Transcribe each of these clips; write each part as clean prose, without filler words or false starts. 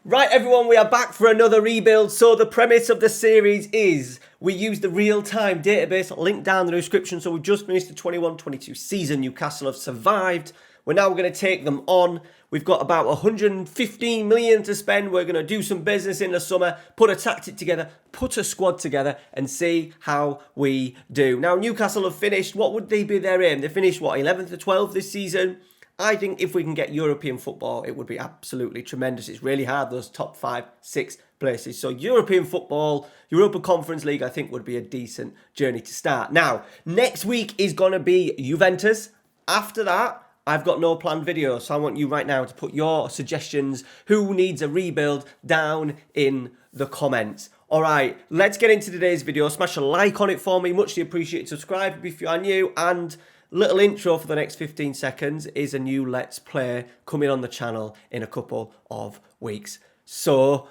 Right, everyone, we are back for another rebuild. So the premise of the series is we use the real-time database linked down in the description. So we've just finished the 21-22 season. Newcastle have survived. We're now going to take them on. We've got about 115 million to spend. We're going to do some business in the summer, put a tactic together, put a squad together and see how we do. Now, Newcastle have finished, what would they be their aim? They finished, what, 11th or 12th this season? I think if we can get European football, it would be absolutely tremendous. It's really hard, those top 5, 6 places. So European football, Europa Conference League, I think would be a decent journey to start. Now, next week is going to be Juventus. After that, I've got no planned video. So I want you right now to put your suggestions, who needs a rebuild, down in the comments. All right, let's get into today's video. Smash a like on it for me. Muchly appreciated. Subscribe if you are new. And little intro for the next 15 seconds is a new Let's Play coming on the channel in a couple of weeks. So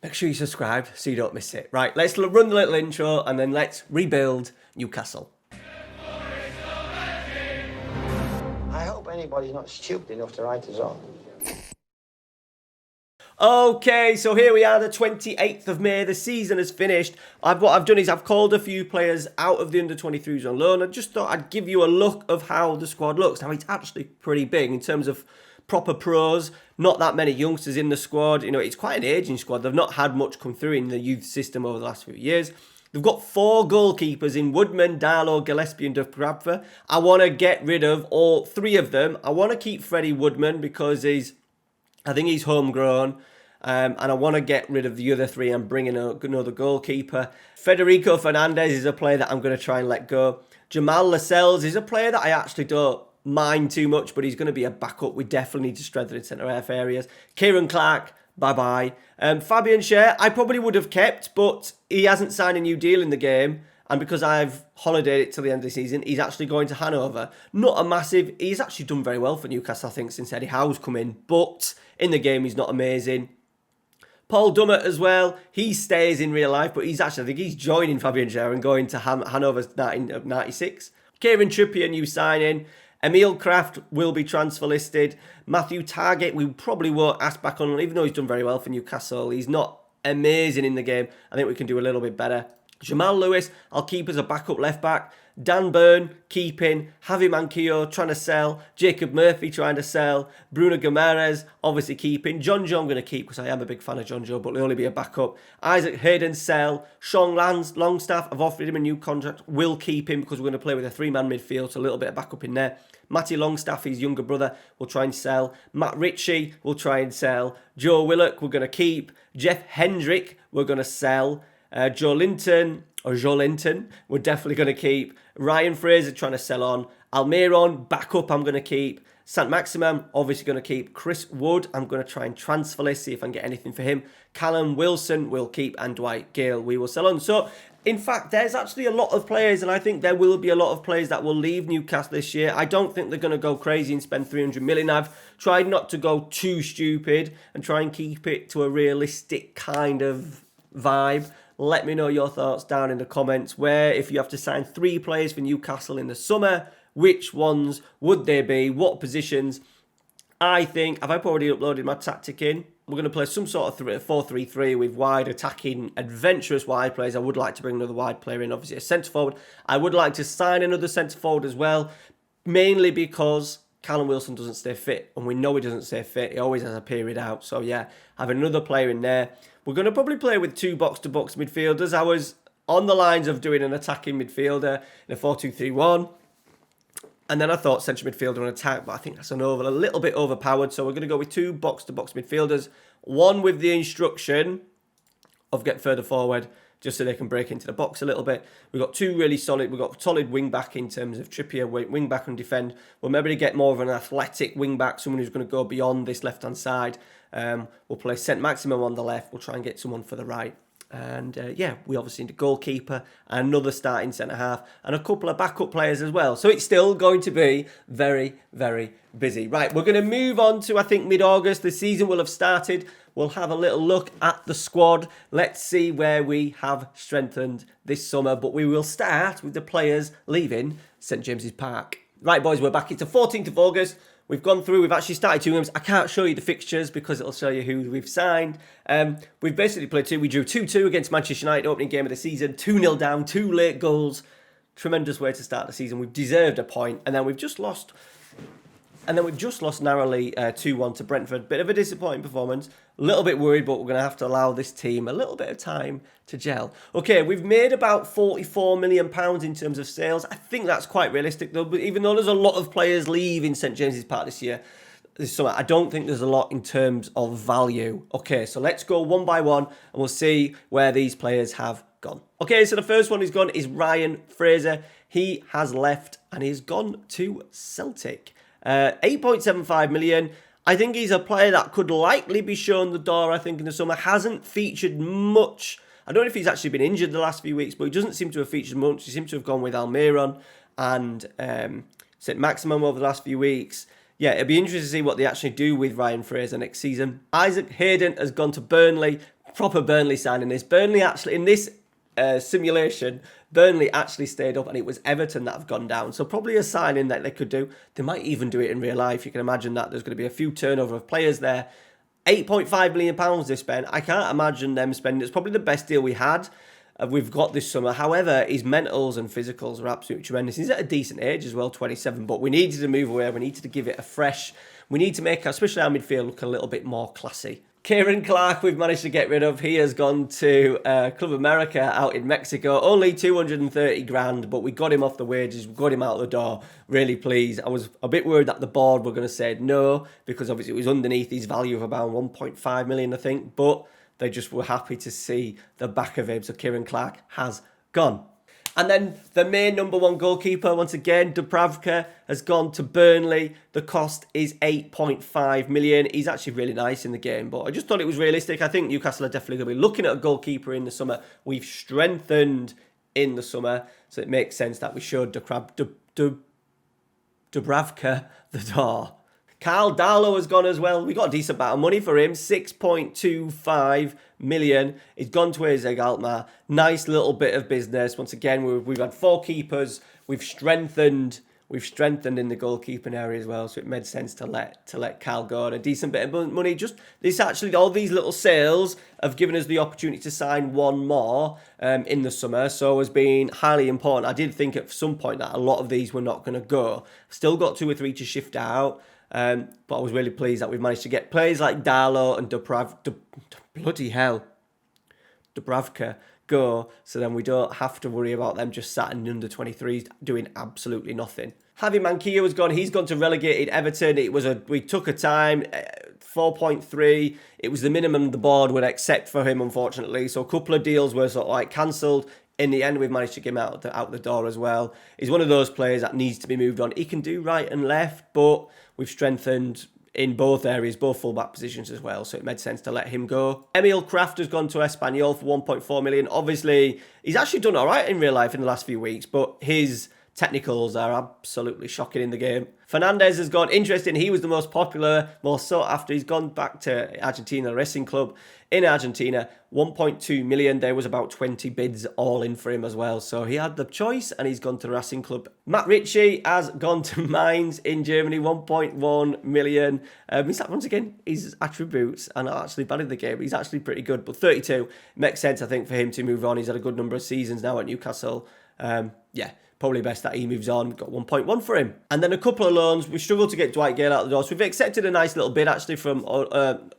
make sure you subscribe so you don't miss it. Right, let's run the little intro and then let's rebuild Newcastle. I hope anybody's not stupid enough to write us off. Okay, so here we are, the 28th of May. The season has finished. What I've done is I've called a few players out of the under-23s on loan. I just thought I'd give you a look of how the squad looks. Now, it's actually pretty big in terms of proper pros. Not that many youngsters in the squad. You know, it's quite an aging squad. They've not had much come through in the youth system over the last few years. They've got 4 goalkeepers in Woodman, Darlow, Gillespie and Dubravka. I want to get rid of all 3 of them. I want to keep Freddie Woodman because I think he's homegrown. And I want to get rid of the other 3 and bring in another goalkeeper. Federico Fernandez is a player that I'm going to try and let go. Jamal Lascelles is a player that I actually don't mind too much, but he's going to be a backup. We definitely need to strengthen in centre-half areas. Kieran Clark, bye-bye. Fabian Schär, I probably would have kept, but he hasn't signed a new deal in the game. And because I've holidayed it till the end of the season, he's actually going to Hanover. Not a massive... He's actually done very well for Newcastle, I think, since Eddie Howe's come in. But in the game, he's not amazing. Paul Dummett as well. He stays in real life, but he's actually... I think he's joining Fabian Schär and going to Hanover's 96. Kieran Trippier, new signing. Emil Kraft will be transfer listed. Matthew Targett, we probably won't ask back on, even though he's done very well for Newcastle. He's not amazing in the game. I think we can do a little bit better. Jamal Lewis, I'll keep as a backup left back. Dan Burn, keeping. Javi Manquillo, trying to sell. Jacob Murphy, trying to sell. Bruno Guimaraes, obviously keeping. John Joe, I'm going to keep because I am a big fan of John Joe, but he'll only be a backup. Isaac Hayden, sell. Sean Longstaff, I've offered him a new contract. Will keep him because we're going to play with a 3-man midfield, so a little bit of backup in there. Matty Longstaff, his younger brother, will try and sell. Matt Ritchie will try and sell. Joe Willock, we're going to keep. Jeff Hendrick, we're going to sell. Joe Linton, we're definitely going to keep. Ryan Fraser trying to sell on. Almiron, backup, I'm going to keep. St. Maximum, obviously going to keep. Chris Wood, I'm going to try and transfer list, see if I can get anything for him. Callum Wilson will keep, and Dwight Gale we will sell on. So, in fact, there's actually a lot of players, and I think there will be a lot of players that will leave Newcastle this year. I don't think they're going to go crazy and spend 300 million. I've tried not to go too stupid and try and keep it to a realistic kind of vibe. Let me know your thoughts down in the comments where, if you have to sign 3 players for Newcastle in the summer, which ones would they be? What positions? I think, I've already uploaded my tactic in. We're going to play some sort of 4-3-3 with wide attacking, adventurous wide players. I would like to bring another wide player in, obviously a centre forward. I would like to sign another centre forward as well, mainly because Callum Wilson doesn't stay fit, and we know he doesn't stay fit. He always has a period out. So yeah, have another player in there. We're going to probably play with 2 box-to-box midfielders. I was on the lines of doing an attacking midfielder in a 4-2-3-1. And then I thought central midfielder and attack, but I think that's a little bit overpowered. So we're going to go with 2 box-to-box midfielders. One with the instruction of get further forward, just so they can break into the box a little bit. We've got 2 really solid. We've got solid wing-back in terms of Trippier, wing-back and defend. We'll maybe get more of an athletic wing-back, someone who's going to go beyond this left-hand side. We'll play St. Maximum on the left. We'll try and get someone for the right. And yeah, we obviously need a goalkeeper, another starting centre-half, and a couple of backup players as well. So it's still going to be very, very busy. Right, we're going to move on to, I think, mid-August. The season will have started. We'll have a little look at the squad. Let's see where we have strengthened this summer. But we will start with the players leaving St. James's Park. Right, boys, we're back. It's the 14th of August. We've gone through, we've actually started 2 games. I can't show you the fixtures because it'll show you who we've signed. We've basically played 2. We drew 2-2 against Manchester United, opening game of the season. 2-0 down, 2 late goals. Tremendous way to start the season. We've deserved a point, and then we've just lost. Narrowly 2-1 to Brentford. Bit of a disappointing performance. A little bit worried, but we're going to have to allow this team a little bit of time to gel. Okay, we've made about £44 million in terms of sales. I think that's quite realistic, though. But even though there's a lot of players leaving St James's Park this summer, I don't think there's a lot in terms of value. Okay, so let's go one by one, and we'll see where these players have gone. Okay, so the first one who's gone is Ryan Fraser. He has left, and he's gone to Celtic. 8.75 million. I think he's a player that could likely be shown the door, I think, in the summer. Hasn't featured much. I don't know if he's actually been injured the last few weeks, but he doesn't seem to have featured much. He seems to have gone with Almiron and St Maximum over the last few weeks. Yeah, it'll be interesting to see what they actually do with Ryan Fraser next season. Isaac Hayden has gone to Burnley. Proper Burnley signing this. Burnley actually, in this simulation, Burnley actually stayed up, and it was Everton that have gone down. So probably a signing that they could do. They might even do it in real life. You can imagine that there's going to be a few turnover of players there. £8.5 million they spent. I can't imagine them spending. It's probably the best deal we've got this summer. However, his mentals and physicals are absolutely tremendous. He's at a decent age as well, 27. But we needed to move away. We needed to give it a fresh. We need to make, especially our midfield, look a little bit more classy. Kieran Clark, we've managed to get rid of. He has gone to Club America out in Mexico. Only 230 grand, but we got him off the wages. We got him out the door. Really pleased. I was a bit worried that the board were going to say no, because obviously it was underneath his value of about 1.5 million, I think. But they just were happy to see the back of him. So Kieran Clark has gone. And then the main number one goalkeeper, once again, Dubravka, has gone to Burnley. The cost is 8.5 million. He's actually really nice in the game, but I just thought it was realistic. I think Newcastle are definitely going to be looking at a goalkeeper in the summer. We've strengthened in the summer, so it makes sense that we showed Dubravka the door. Carl Darlow has gone as well. We got a decent amount of money for him, 6.25 million. He's gone to AZ Alkmaar. Nice little bit of business. Once again, we've had 4 keepers. We've strengthened in the goalkeeping area as well, so it made sense to let Carl go. And a decent bit of money. Just this actually, all these little sales have given us the opportunity to sign one more in the summer, so has been highly important. I did think at some point that a lot of these were not going to go. Still got 2 or 3 to shift out. But I was really pleased that we've managed to get players like Darlow and Dubravka go, so then we don't have to worry about them just sat in under 23s doing absolutely nothing. Javi Manquillo has gone. He's gone to relegated Everton. We took a time, 4.3. It was the minimum the board would accept for him, unfortunately. So a couple of deals were sort of like cancelled. In the end, we've managed to get him out the door as well. He's one of those players that needs to be moved on. He can do right and left, but we've strengthened in both areas, both fullback positions as well, so it made sense to let him go. Emil Kraft has gone to Espanyol for 1.4 million. Obviously, he's actually done all right in real life in the last few weeks, but his technicals are absolutely shocking in the game. Fernandez has gone. Interesting, he was the most popular, most sought after. He's gone back to Argentina Racing Club in Argentina. 1.2 million. There was about 20 bids all in for him as well. So he had the choice and he's gone to Racing Club. Matt Ritchie has gone to Mainz in Germany. 1.1 million. Once again, his attributes are not actually bad in the game. He's actually pretty good. But 32 makes sense, I think, for him to move on. He's had a good number of seasons now at Newcastle. Probably best that he moves on. We've got 1.1 for him. And then a couple of loans. We struggled to get Dwight Gale out the door. So we've accepted a nice little bid actually from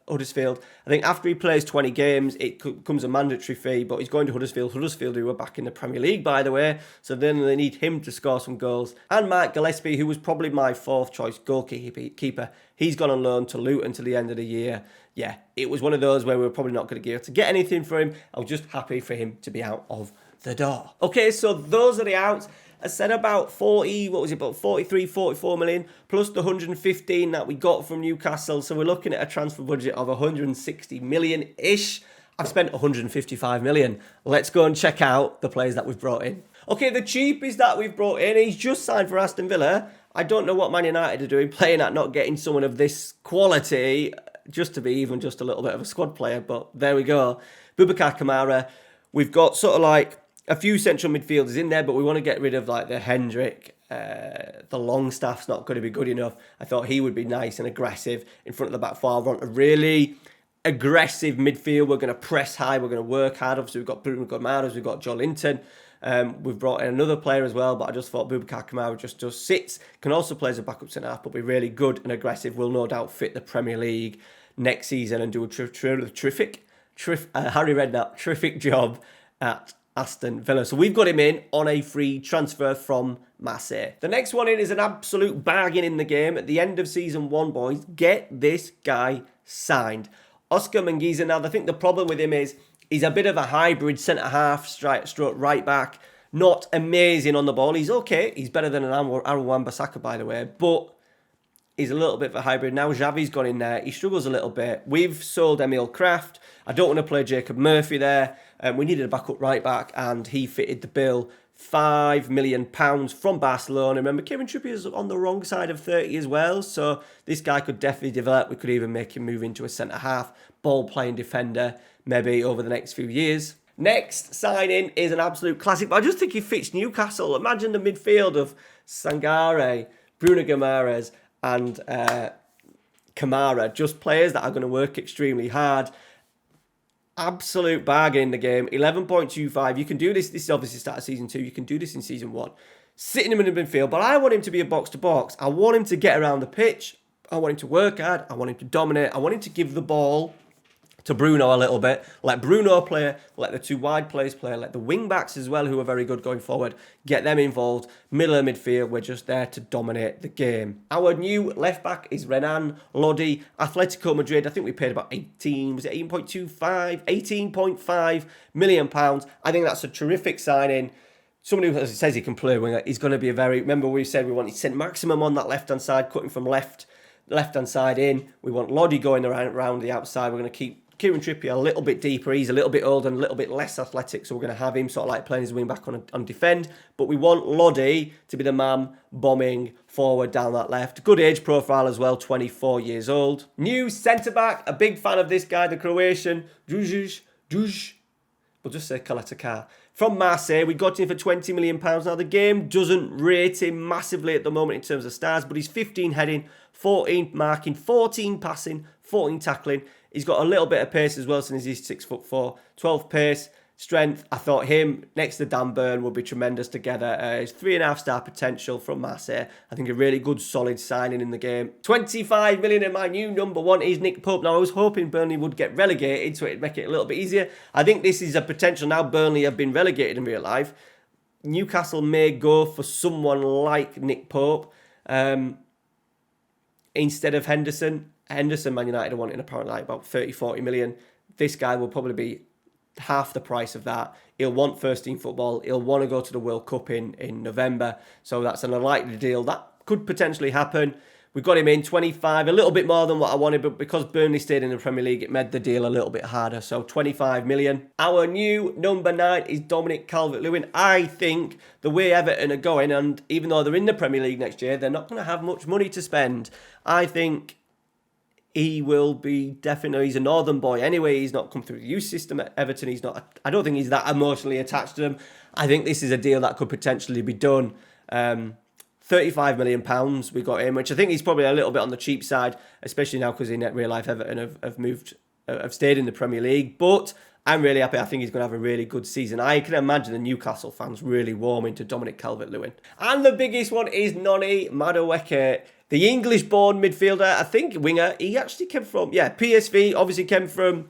Huddersfield. I think after he plays 20 games, it comes a mandatory fee, but he's going to Huddersfield. Huddersfield, who are back in the Premier League, by the way. So then they need him to score some goals. And Mark Gillespie, who was probably my 4th choice goalkeeper. He's gone on loan to Luton until the end of the year. Yeah, it was one of those where we were probably not going to get anything for him. I was just happy for him to be out of the door. Okay, so those are the outs. I said about 43, 44 million, plus the 115 that we got from Newcastle. So we're looking at a transfer budget of 160 million-ish. I've spent 155 million. Let's go and check out the players that we've brought in. Okay, the cheapest that we've brought in, he's just signed for Aston Villa. I don't know what Man United are doing, playing at not getting someone of this quality, just to be even just a little bit of a squad player, but there we go. Boubacar Kamara. We've got sort of like a few central midfielders in there, but we want to get rid of like the Hendrick. The Longstaff's not going to be good enough. I thought he would be nice and aggressive in front of the back four. I want a really aggressive midfield. We're going to press high. We're going to work hard. Obviously, we've got Bruno Guimaraes. We've got Joe Linton. We've brought in another player as well, but I just thought Boubacar Kamara just sits. Can also play as a backup centre half, but be really good and aggressive. Will no doubt fit the Premier League next season and do a terrific job at Aston Villa. So we've got him in on a free transfer from Marseille. The next one in is an absolute bargain in the game. At the end of season 1, boys, get this guy signed. Oscar Menguiza. Now, I think the problem with him is he's a bit of a hybrid centre-half, stroke right back. Not amazing on the ball. He's okay. He's better than an Aaron Wan-Bissaka, by the way. But he's a little bit of a hybrid. Now Xavi's gone in there. He struggles a little bit. We've sold Emil Kraft. I don't want to play Jacob Murphy there. We needed a backup right back, and he fitted the bill. £5 million from Barcelona. Remember, Kieran Trippier is on the wrong side of 30 as well, so this guy could definitely develop. We could even make him move into a centre-half, ball-playing defender, maybe over the next few years. Next signing is an absolute classic, but I just think he fits Newcastle. Imagine the midfield of Sangare, Bruno Guimaraes, and Kamara, just players that are going to work extremely hard. Absolute bargain in the game. 11.25. You can do this. This is obviously start of season 2. You can do this in season 1. Sitting him in the midfield, but I want him to be a box-to-box. I want him to get around the pitch. I want him to work hard. I want him to dominate. I want him to give the ball to Bruno a little bit. Let Bruno play. Let the 2 wide players play. Let the wing-backs as well, who are very good going forward, get them involved. Middle of midfield, we're just there to dominate the game. Our new left-back is Renan Lodi, Atletico Madrid. I think we paid about 18.5 million pounds. I think that's a terrific signing. Somebody who says he can play winger. He's going to be a very... Remember we said we wanted St. Maximum on that left-hand side, cutting from left-hand side in. We want Lodi going around the outside. We're going to keep Kieran Trippier a little bit deeper. He's a little bit older and a little bit less athletic, so we're going to have him sort of like playing his wing back on defend. But we want Lodi to be the man bombing forward down that left. Good age profile as well, 24 years old. New centre-back, a big fan of this guy, the Croatian, Duj. We'll just say Kalatakar. From Marseille, we got him for £20 million. Now, the game doesn't rate him massively at the moment in terms of stars, but he's 15 heading, 14 marking, 14 passing, 14 tackling. He's got a little bit of pace as well since he's 6'4", 12 pace, strength. I thought him next to Dan Burn would be tremendous together. He's 3.5-star potential from Marseille. I think a really good, solid signing in the game. 25 million, and my new number 1 is Nick Pope. Now, I was hoping Burnley would get relegated, so it'd make it a little bit easier. I think this is a potential. Now Burnley have been relegated in real life. Newcastle may go for someone like Nick Pope instead of Henderson. Man United are wanting apparently like about 30-40 million. This guy will probably be half the price of that. He'll want first team football. He'll want to go to the World Cup in November. So that's an unlikely deal. That could potentially happen. We've got him in 25, a little bit more than what I wanted, but because Burnley stayed in the Premier League, it made the deal a little bit harder. So 25 million. Our new number 9 is Dominic Calvert-Lewin. I think the way Everton are going, and even though they're in the Premier League next year, they're not going to have much money to spend. I think he will be definitely, he's a northern boy anyway. He's not come through the youth system at Everton. I don't think he's that emotionally attached to them. I think this is a deal that could potentially be done. £35 million we got him, which I think he's probably a little bit on the cheap side, especially now because in real life Everton have stayed in the Premier League. But I'm really happy. I think he's going to have a really good season. I can imagine the Newcastle fans really warming to Dominic Calvert-Lewin. And the biggest one is Noni Madueke, the English-born midfielder, I think winger. He actually came from, PSV, obviously came from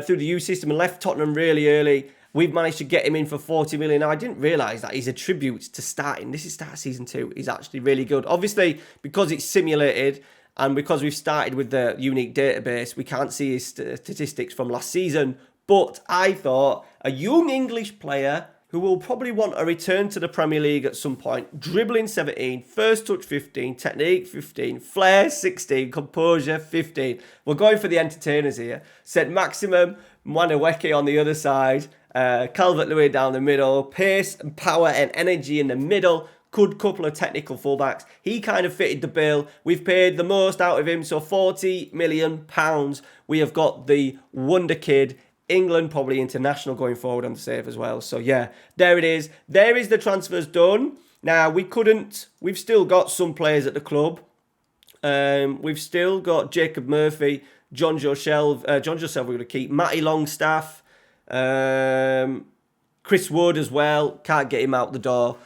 through the youth system and left Tottenham really early. We've managed to get him in for 40 million. Now, I didn't realise that he's a tribute to starting. This is start season 2. He's actually really good. Obviously, because it's simulated and because we've started with the unique database, we can't see his statistics from last season. But I thought a young English player who will probably want a return to the Premier League at some point. Dribbling 17, first touch 15, technique 15, flair 16, composure 15. We're going for the entertainers here. St. Maximum, Madueke on the other side. Calvert-Lewin down the middle, pace and power and energy in the middle, good couple of technical fullbacks. He kind of fitted the bill. We've paid the most out of him, so £40 million. We have got the wonder kid England, probably international going forward on the save as well. So yeah, there it is. There is the transfers done. Now, we've still got some players at the club. We've still got Jacob Murphy, John Joe Shelv we're going to keep, Matty Longstaff, Chris Wood as well. Can't get him out the door.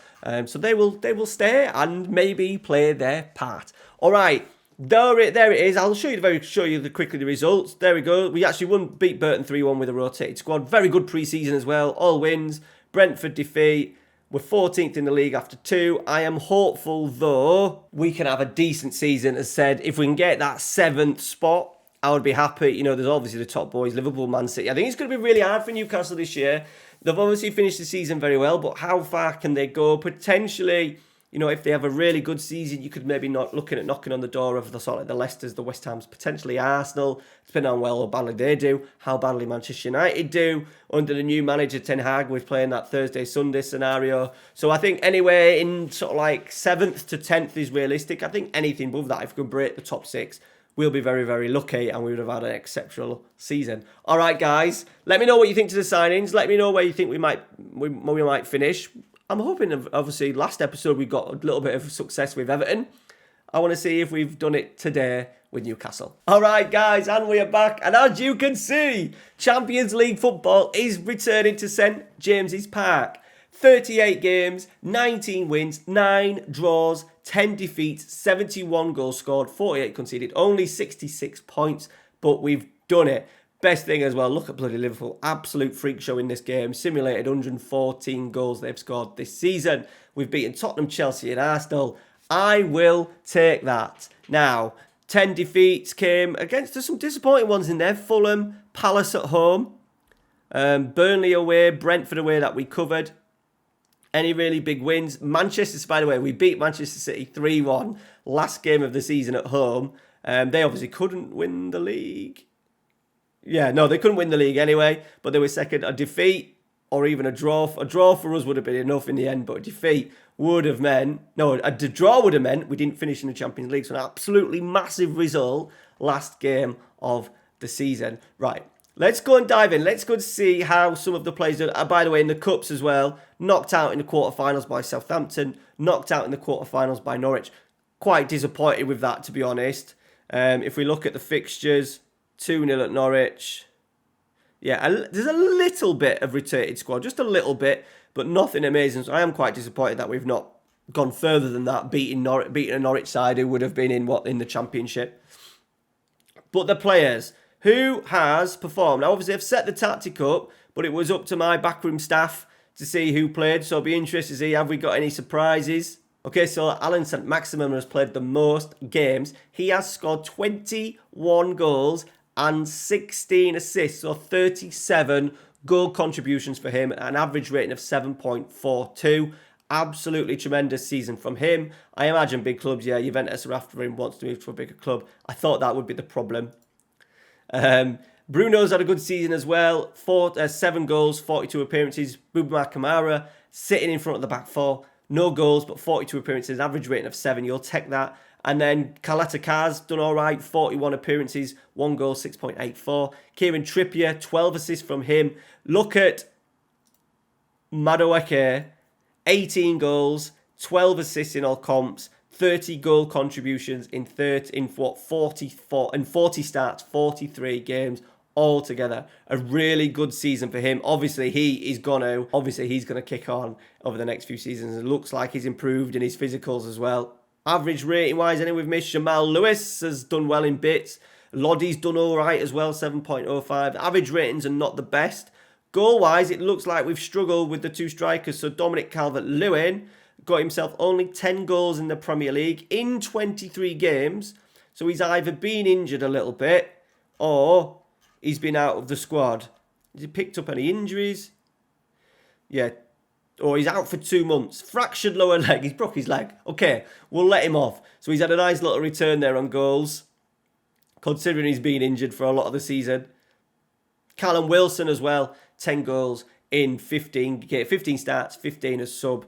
So they will stay and maybe play their part. All right. There it is. I'll show you quickly the results. There we go. We actually beat Burton 3-1 with a rotated squad. Very good pre-season as well. All wins. Brentford defeat. We're 14th in the league after 2. I am hopeful, though, we can have a decent season. As said, if we can get that 7th spot, I would be happy. You know, there's obviously the top boys, Liverpool, Man City. I think it's going to be really hard for Newcastle this year. They've obviously finished the season very well, but how far can they go? Potentially, you know, if they have a really good season, you could maybe not looking at knocking on the door of the sort of the Leicesters, the West Hams, potentially Arsenal, depending on how badly they do, how badly Manchester United do under the new manager Ten Hag, with playing that Thursday-Sunday scenario. So I think anywhere in sort of like 7th to 10th is realistic. I think anything above that, if we could break the top 6, we'll be very, very lucky and we would have had an exceptional season. All right, guys, let me know what you think to the signings. Let me know where you think we might finish. I'm hoping, obviously, last episode we got a little bit of success with Everton. I want to see if we've done it today with Newcastle. All right, guys, and we are back. And as you can see, Champions League football is returning to St James's Park. 38 games, 19 wins, 9 draws, 10 defeats, 71 goals scored, 48 conceded, only 66 points, but we've done it. Best thing as well, look at bloody Liverpool. Absolute freak show in this game. Simulated 114 goals they've scored this season. We've beaten Tottenham, Chelsea and Arsenal. I will take that. Now, 10 defeats came against some disappointing ones in there. Fulham, Palace at home, Burnley away, Brentford away that we covered. Any really big wins? Manchester, by the way, we beat Manchester City 3-1 last game of the season at home. They obviously couldn't win the league. Yeah, no, they couldn't win the league anyway, but they were second. A defeat or even a draw for us would have been enough in the end, but a defeat would have meant, a draw would have meant we didn't finish in the Champions League. So an absolutely massive result last game of the season. Right, let's go and dive in. Let's go and see how some of the players did. By the way, in the Cups as well, knocked out in the quarterfinals by Southampton, knocked out in the quarterfinals by Norwich. Quite disappointed with that, to be honest. If we look at the fixtures, 2-0 at Norwich. Yeah, there's a little bit of rotated squad, just a little bit, but nothing amazing. So I am quite disappointed that we've not gone further than that, beating a Norwich side who would have been in the Championship. But the players, who has performed? Now, obviously, I've set the tactic up, but it was up to my backroom staff to see who played. So I'll be interested to see, have we got any surprises? Okay, so Alan St. Maximin has played the most games. He has scored 21 goals and 16 assists, so 37 goal contributions for him, an average rating of 7.42. Absolutely tremendous season from him. I imagine big clubs, yeah, Juventus are after him, wants to move to a bigger club. I thought that would be the problem. Bruno's had a good season as well. 7 goals, 42 appearances. Bouba Kamara sitting in front of the back four. No goals, but 42 appearances, average rating of 7. You'll take that. And then Kalatakaz done all right, 41 appearances, 1 goal, 6.84. Kieran Trippier, 12 assists from him. Look at Madueke, 18 goals, 12 assists in all comps, 30 goal contributions in 40 starts, 43 games altogether. A really good season for him. Obviously, he's going to kick on over the next few seasons. It looks like he's improved in his physicals as well. Average rating-wise, anyone we've missed, Jamal Lewis has done well in bits. Lodi's done all right as well, 7.05. Average ratings are not the best. Goal-wise, it looks like we've struggled with the 2 strikers. So Dominic Calvert-Lewin got himself only 10 goals in the Premier League in 23 games. So he's either been injured a little bit or he's been out of the squad. Has he picked up any injuries? Yeah. Or he's out for 2 months. Fractured lower leg. He's broke his leg. Okay, we'll let him off. So he's had a nice little return there on goals, considering he's been injured for a lot of the season. Callum Wilson as well. 10 goals in 15 starts, 15 as sub.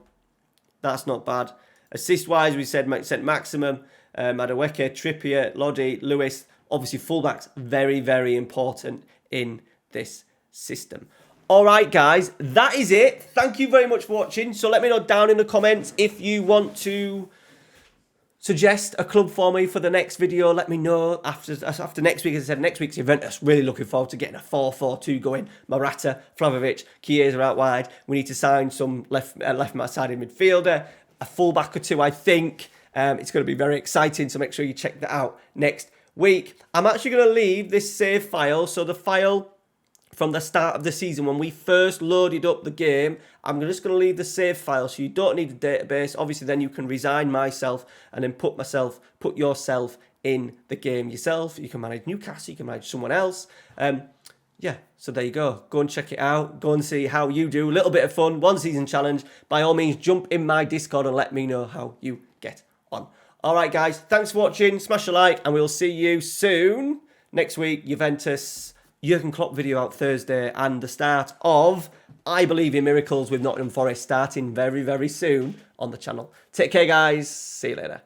That's not bad. Assist-wise, we said St. Maximum, Madueke, Trippier, Lodi, Lewis. Obviously, fullbacks, very, very important in this system. All right, guys, that is it. Thank you very much for watching. So let me know down in the comments if you want to suggest a club for me for the next video. Let me know after next week. As I said, next week's Juventus. Really looking forward to getting a 4-4-2 going. Morata, Vlahovic, Chiesa out wide. We need to sign some left-sided midfielder, a fullback or two, I think. It's going to be very exciting, so make sure you check that out next week. I'm actually going to leave this save file, so the file from the start of the season when we first loaded up the game, I'm just going to leave the save file so you don't need the database. Obviously, then you can resign myself and then put yourself in the game yourself. You can manage Newcastle, you can manage someone else. Yeah, so there you go. Go and check it out. Go and see how you do. A little bit of fun, one season challenge. By all means, jump in my Discord and let me know how you get on. All right, guys, thanks for watching. Smash a like, and we'll see you soon. Next week, Juventus, Jurgen Klopp video out Thursday, and the start of I Believe in Miracles with Nottingham Forest starting very, very soon on the channel. Take care, guys. See you later.